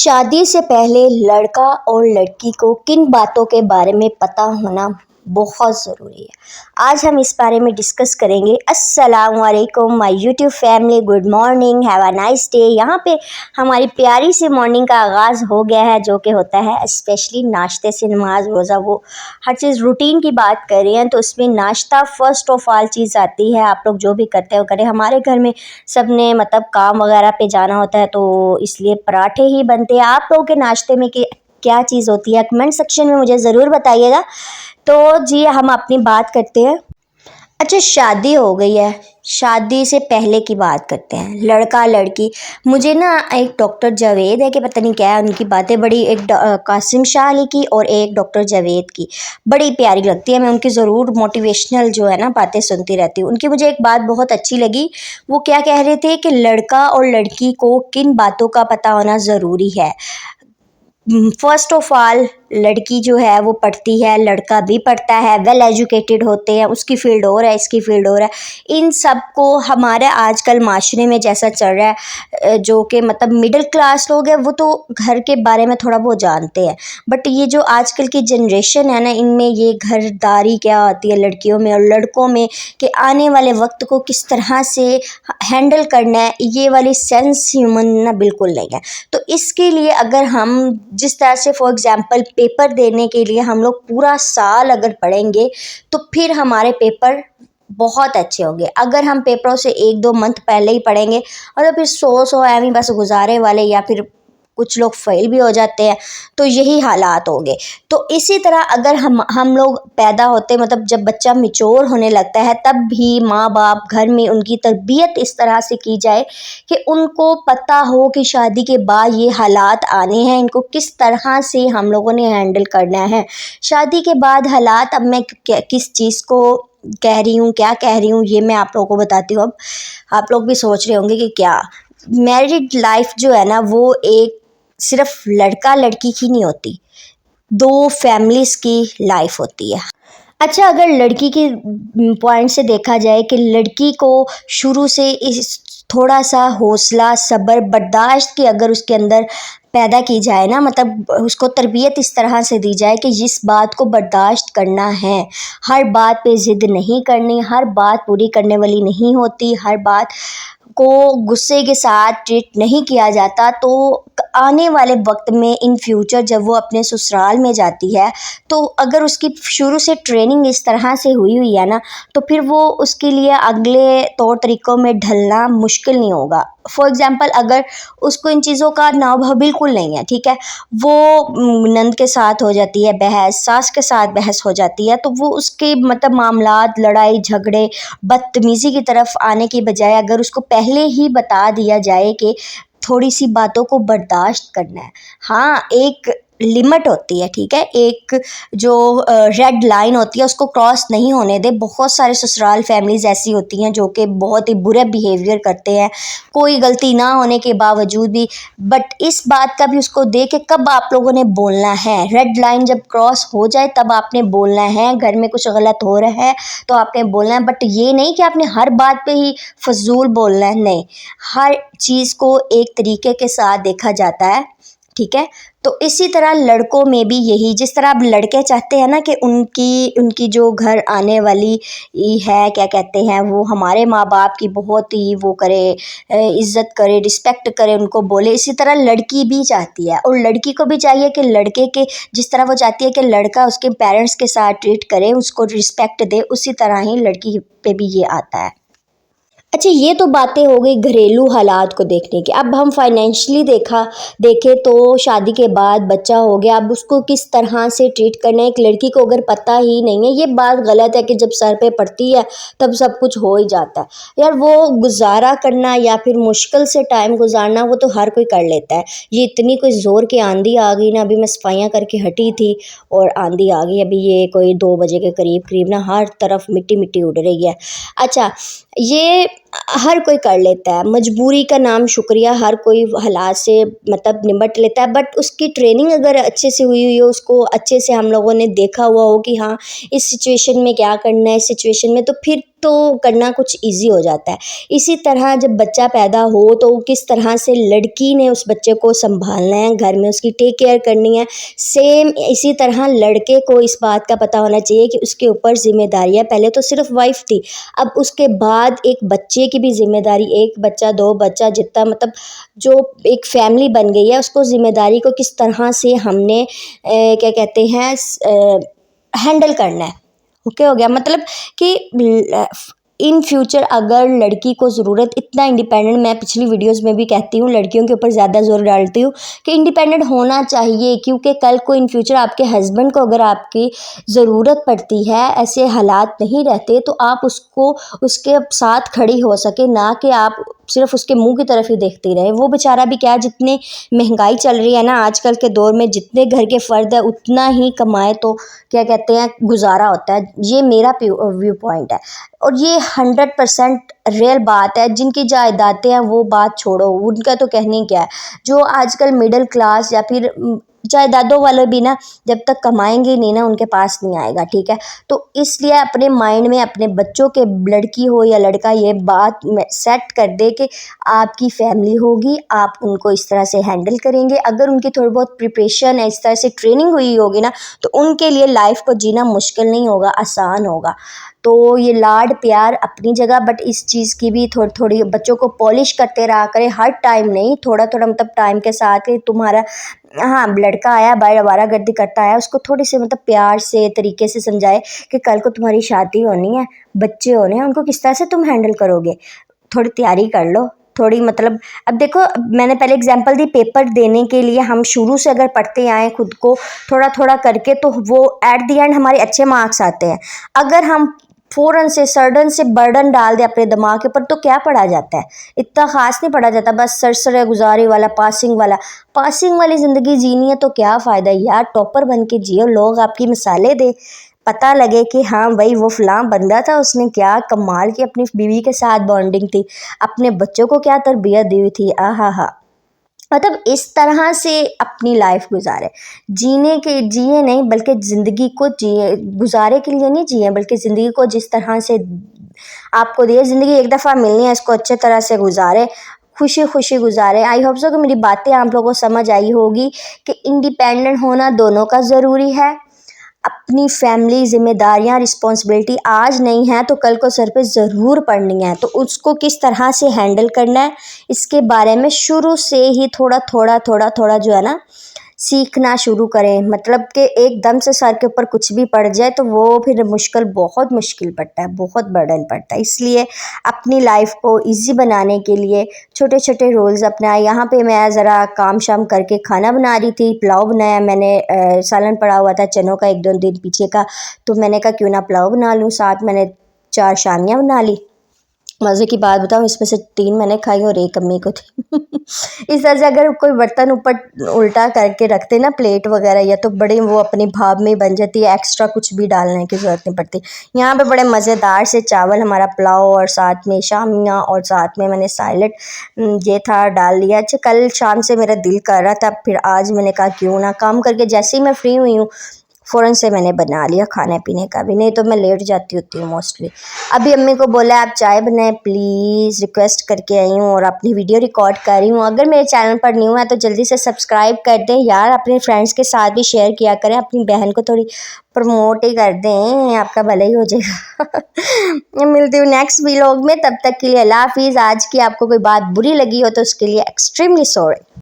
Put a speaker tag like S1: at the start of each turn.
S1: शादी से पहले लड़का और लड़की को किन बातों के बारे में पता होना बहुत ज़रूरी है। आज हम इस बारे में डिस्कस करेंगे। अस्सलाम वालेकुम my YouTube family, good morning, have a nice day. यहाँ पे हमारी प्यारी सी मॉर्निंग का आगाज़ हो गया है, जो कि होता है स्पेशली नाश्ते से, नमाज रोज़ा, वो हर चीज़ रूटीन की बात कर रहे हैं तो उसमें नाश्ता फर्स्ट ऑफ ऑल चीज़ आती है। आप लोग जो भी करते हो करें, हमारे घर में सब ने मतलब काम वगैरह पे जाना होता है तो इसलिए पराठे ही बनते हैं। आप लोगों के नाश्ते में क्या चीज़ होती है, कमेंट सेक्शन में मुझे ज़रूर बताइएगा। तो जी हम अपनी बात करते हैं। अच्छा, शादी हो गई है, शादी से पहले की बात करते हैं, लड़का लड़की। मुझे ना एक डॉक्टर जावेद है कि पता नहीं क्या है, उनकी बातें बड़ी, एक कासिम शाह अली की और एक डॉक्टर जावेद की बड़ी प्यारी लगती है। मैं उनकी ज़रूर मोटिवेशनल जो है ना बातें सुनती रहती हूँ। उनकी मुझे एक बात बहुत अच्छी लगी। वो क्या कह रहे थे कि लड़का और लड़की को किन बातों का पता होना ज़रूरी है। फर्स्ट ऑफ ऑल लड़की जो है वो पढ़ती है, लड़का भी पढ़ता है, वेल एजुकेटेड होते हैं, उसकी फील्ड और है, इसकी फील्ड और है। इन सब को हमारे आजकल माशरे में जैसा चल रहा है, जो कि मतलब मिडिल क्लास लोग हैं वो तो घर के बारे में थोड़ा बहुत जानते हैं, बट ये जो आजकल की जनरेशन है ना, इनमें ये घरदारी क्या होती है लड़कियों में और लड़कों में, कि आने वाले वक्त को किस तरह से हैंडल करना है, ये वाली सेंस ह्यूमन ना बिल्कुल नहीं है। तो इसके लिए अगर हम जिस तरह से फॉर एग्ज़ाम्पल पेपर देने के लिए हम लोग पूरा साल अगर पढ़ेंगे तो फिर हमारे पेपर बहुत अच्छे होंगे। अगर हम पेपरों से 1-2 मंथ पहले ही पढ़ेंगे और फिर 100 एम ही बस गुजारे वाले, या फिर कुछ लोग फेल भी हो जाते हैं, तो यही हालात होंगे। तो इसी तरह अगर हम लोग पैदा होते, मतलब जब बच्चा मैच्योर होने लगता है, तब भी माँ बाप घर में उनकी तरबियत इस तरह से की जाए कि उनको पता हो कि शादी के बाद ये हालात आने हैं, इनको किस तरह से हम लोगों ने हैंडल करना है। शादी के बाद हालात, अब मैं किस चीज़ को कह रही हूँ, क्या कह रही हूँ, ये मैं आप लोगों को बताती हूँ। अब आप लोग भी सोच रहे होंगे कि क्या मैरिड लाइफ जो है ना, वो एक सिर्फ लड़का लड़की की नहीं होती, 2 फैमिलीज़ की लाइफ होती है। अच्छा, अगर लड़की के पॉइंट से देखा जाए कि लड़की को शुरू से इस थोड़ा सा हौसला, सब्र, बर्दाश्त की अगर उसके अंदर पैदा की जाए ना, मतलब उसको तरबियत इस तरह से दी जाए कि जिस बात को बर्दाश्त करना है, हर बात पे ज़िद नहीं करनी, हर बात पूरी करने वाली नहीं होती, हर बात को गुस्से के साथ ट्रीट नहीं किया जाता, तो आने वाले वक्त में इन फ्यूचर जब वो अपने ससुराल में जाती है, तो अगर उसकी शुरू से ट्रेनिंग इस तरह से हुई हुई है ना, तो फिर वो उसके लिए अगले तौर तरीक़ों में ढलना मुश्किल नहीं होगा। फॉर एग्ज़ाम्पल अगर उसको इन चीज़ों का अनुभव बिल्कुल नहीं है, ठीक है, वो नंद के साथ हो जाती है बहस, सास के साथ बहस हो जाती है, तो वो उसके मतलब मामलात, लड़ाई झगड़े, बदतमीज़ी की तरफ आने की बजाय अगर उसको पहले ही बता दिया जाए कि थोड़ी सी बातों को बर्दाश्त करना है। हाँ, एक लिमिट होती है, ठीक है, एक जो रेड लाइन होती है उसको क्रॉस नहीं होने दे। बहुत सारे ससुराल फैमिलीज़ ऐसी होती हैं जो कि बहुत ही बुरे बिहेवियर करते हैं, कोई गलती ना होने के बावजूद भी, बट इस बात का भी उसको दे कि कब आप लोगों ने बोलना है। रेड लाइन जब क्रॉस हो जाए तब आपने बोलना है। घर में कुछ गलत हो रहा है तो आपने बोलना है, बट ये नहीं कि आपने हर बात पे ही फजूल बोलना है, नहीं, हर चीज़ को एक तरीके के साथ देखा जाता है, ठीक है। तो इसी तरह लड़कों में भी यही, जिस तरह अब लड़के चाहते हैं ना कि उनकी जो घर आने वाली है, क्या कहते हैं, वो हमारे माँ बाप की बहुत ही वो करे, इज़्ज़त करे, रिस्पेक्ट करे, उनको बोले, इसी तरह लड़की भी चाहती है। और लड़की को भी चाहिए कि लड़के के जिस तरह वो चाहती है कि लड़का उसके पेरेंट्स के साथ ट्रीट करे, उसको रिस्पेक्ट दे, उसी तरह ही लड़की पे भी ये आता है। अच्छा, ये तो बातें हो गई घरेलू हालात को देखने की। अब हम फाइनेंशियली देखें तो शादी के बाद बच्चा हो गया, अब उसको किस तरह से ट्रीट करना है, एक लड़की को अगर पता ही नहीं है। ये बात गलत है कि जब सर पे पड़ती है तब सब कुछ हो ही जाता है। यार, वो गुजारा करना या फिर मुश्किल से टाइम गुजारना वो तो हर कोई कर लेता है। ये इतनी कोई ज़ोर की आंधी आ गई ना, अभी मैं सफाइयाँ करके हटी थी और आंधी आ गई, अभी ये कोई 2 बजे के करीब ना हर तरफ मिट्टी मिट्टी उड़ रही है। अच्छा, ये हर कोई कर लेता है, मजबूरी का नाम शुक्रिया, हर कोई हालात से मतलब निपट लेता है, बट उसकी ट्रेनिंग अगर अच्छे से हुई हुई हो, उसको अच्छे से हम लोगों ने देखा हुआ हो कि हाँ इस सिचुएशन में क्या करना है, इस सिचुएशन में, तो फिर तो करना कुछ इजी हो जाता है। इसी तरह जब बच्चा पैदा हो तो किस तरह से लड़की ने उस बच्चे को संभालना है, घर में उसकी टेक केयर करनी है, सेम इसी तरह लड़के को इस बात का पता होना चाहिए कि उसके ऊपर जिम्मेदारियाँ, पहले तो सिर्फ वाइफ थी, अब उसके बाद एक बच्चे की भी जिम्मेदारी, एक बच्चा, दो बच्चा, जितना मतलब जो एक फैमिली बन गई है, उसको जिम्मेदारी को किस तरह से हमने क्या कहते हैं हैंडल करना है। ओके हो गया, मतलब कि इन फ्यूचर अगर लड़की को ज़रूरत, इतना इंडिपेंडेंट, मैं पिछली वीडियोस में भी कहती हूँ, लड़कियों के ऊपर ज़्यादा जोर डालती हूँ कि इंडिपेंडेंट होना चाहिए, क्योंकि कल को इन फ्यूचर आपके हस्बैंड को अगर आपकी ज़रूरत पड़ती है, ऐसे हालात नहीं रहते, तो आप उसको उसके साथ खड़ी हो सके, ना कि आप सिर्फ उसके मुंह की तरफ ही देखते रहे। वो बेचारा भी क्या, जितनी महंगाई चल रही है ना आजकल के दौर में, जितने घर के फ़र्द है उतना ही कमाए तो क्या कहते हैं गुजारा होता है। ये मेरा व्यू पॉइंट है और ये 100% रियल बात है। जिनकी जायदादें हैं वो बात छोड़ो, उनका तो कहने क्या है। जो आजकल मिडिल क्लास या फिर जायदादों वाले भी ना, जब तक कमाएंगे नहीं ना उनके पास नहीं आएगा, ठीक है। तो इसलिए अपने माइंड में अपने बच्चों के, लड़की हो या लड़का, ये बात सेट कर दे कि आपकी फैमिली होगी, आप उनको इस तरह से हैंडल करेंगे। अगर उनकी थोड़ी बहुत प्रिपरेशन है, इस तरह से ट्रेनिंग हुई होगी ना, तो उनके लिए लाइफ को जीना मुश्किल नहीं होगा, आसान होगा। तो ये लाड प्यार अपनी जगह, बट इस चीज़ की भी थोड़ी थोड़ी बच्चों को पॉलिश करते रहा करें, हर टाइम नहीं, थोड़ा थोड़ा मतलब टाइम के साथ। कि तुम्हारा, हाँ, लड़का आया बाहर आवारागर्दी करता है, उसको थोड़ी सी मतलब प्यार से तरीके से समझाए कि कल को तुम्हारी शादी होनी है, बच्चे होने हैं, उनको किस तरह से तुम हैंडल करोगे, थोड़ी तैयारी कर लो, थोड़ी मतलब। अब देखो, मैंने पहले एग्जांपल दी, पेपर देने के लिए हम शुरू से अगर पढ़ते आए खुद को थोड़ा थोड़ा करके, तो वो एट द एंड हमारे अच्छे मार्क्स आते हैं। अगर हम फ़ौरन से सडन से बर्डन डाल दे अपने दिमाग के ऊपर, तो क्या पढ़ा जाता है, इतना ख़ास नहीं पढ़ा जाता, बस सरसरे गुजारी वाला, पासिंग वाला। पासिंग वाली ज़िंदगी जीनी है तो क्या फ़ायदा यार, टॉपर बन के जियो, लोग आपकी मिसालें दे, पता लगे कि हाँ भाई वो फ़लाँ बंदा था, उसने क्या कमाल की अपनी बीवी के साथ बॉन्डिंग थी, अपने बच्चों को क्या तरबियत दी हुई थी, आहा हा। मतलब इस तरह से अपनी लाइफ गुजारे, जीने के जिए नहीं, बल्कि ज़िंदगी को जिए, गुजारे के लिए नहीं जिए, बल्कि ज़िंदगी को जिस तरह से आपको दिए, ज़िंदगी एक दफ़ा मिलनी है, इसको अच्छे तरह से गुजारे, खुशी खुशी गुजारे। आई होप सो कि मेरी बातें आप लोगों को समझ आई होगी कि इंडिपेंडेंट होना दोनों का ज़रूरी है। अपनी फैमिली, ज़िम्मेदारियाँ, रिस्पॉन्सिबिलिटी आज नहीं है तो कल को सर पे ज़रूर पड़नी है, तो उसको किस तरह से हैंडल करना है, इसके बारे में शुरू से ही थोड़ा थोड़ा थोड़ा थोड़ा जो है ना सीखना शुरू करें। मतलब कि एकदम से सर के ऊपर कुछ भी पड़ जाए तो वो फिर मुश्किल, बहुत मुश्किल पड़ता है, बहुत बर्डन पड़ता है। इसलिए अपनी लाइफ को इजी बनाने के लिए छोटे छोटे रोल्स अपनाए। यहाँ पे मैं ज़रा काम शाम करके खाना बना रही थी, पुलाव बनाया मैंने, सालन पड़ा हुआ था चनों का 1-2 दिन पीछे का, तो मैंने कहा क्यों ना पुलाव बना लूँ, साथ मैंने 4 शामियाँ बना ली। मज़े की बात बताऊँ, इसमें से 3 मैंने खाई और 1 अम्मी को थी। इस तरह से अगर कोई बर्तन ऊपर उल्टा करके रखते ना, प्लेट वगैरह, या तो बड़े वो अपनी भाप में बन जाती है, एक्स्ट्रा कुछ भी डालने की ज़रूरत नहीं पड़ती। यहाँ पे बड़े मज़ेदार से चावल, हमारा पुलाव, और साथ में शामियाँ, और साथ में मैंने साइलेड ये था डाल दिया। अच्छा, कल शाम से मेरा दिल कर रहा था, फिर आज मैंने कहा क्यों ना, काम करके जैसे ही मैं फ्री हुई हूँ फ़ौरन से मैंने बना लिया, खाने पीने का भी, नहीं तो मैं लेट जाती होती हूँ मोस्टली। अभी अम्मी को बोला आप चाय बनाएं प्लीज़, रिक्वेस्ट करके आई हूँ और अपनी वीडियो रिकॉर्ड कर रही हूँ। अगर मेरे चैनल पर न्यू है तो जल्दी से सब्सक्राइब कर दें यार, अपने फ्रेंड्स के साथ भी शेयर किया करें, अपनी बहन को थोड़ी प्रमोट ही कर दें, आपका भला ही हो जाएगा। मिलती हूँ नेक्स्ट व्लॉग में, तब तक के लिए अल्लाह हाफिज़। आज की आपको कोई बात बुरी लगी हो तो उसके लिए एक्सट्रीमली सॉरी।